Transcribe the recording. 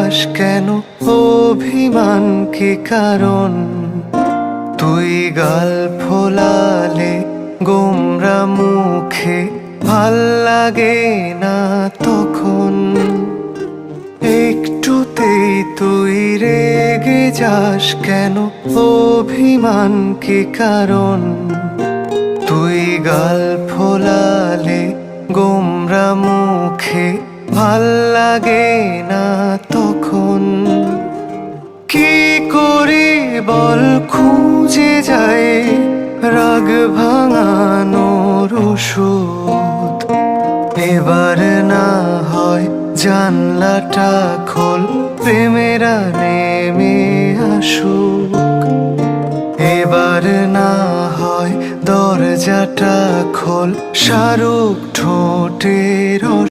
যাস কেন, অভিমান কি কারণ? তুই গাল ফোলালে গোমরা মুখে ভাল লাগে না তখন। একটুতেই তুই রেগে যাস কেন, অভিমান কি কারণ? তুই গাল ফোলালে গোমরা মুখে ভাল লাগে না তখন। কি করি বল, খুঁজে যায় রাগ ভাঙানোর ওষুধ। এবার না হয় জানলাটা খোল, প্রেমেরা নেমে আসুক। এবার না হয় দরজাটা খোল, শাহরুখ ঠোঁটের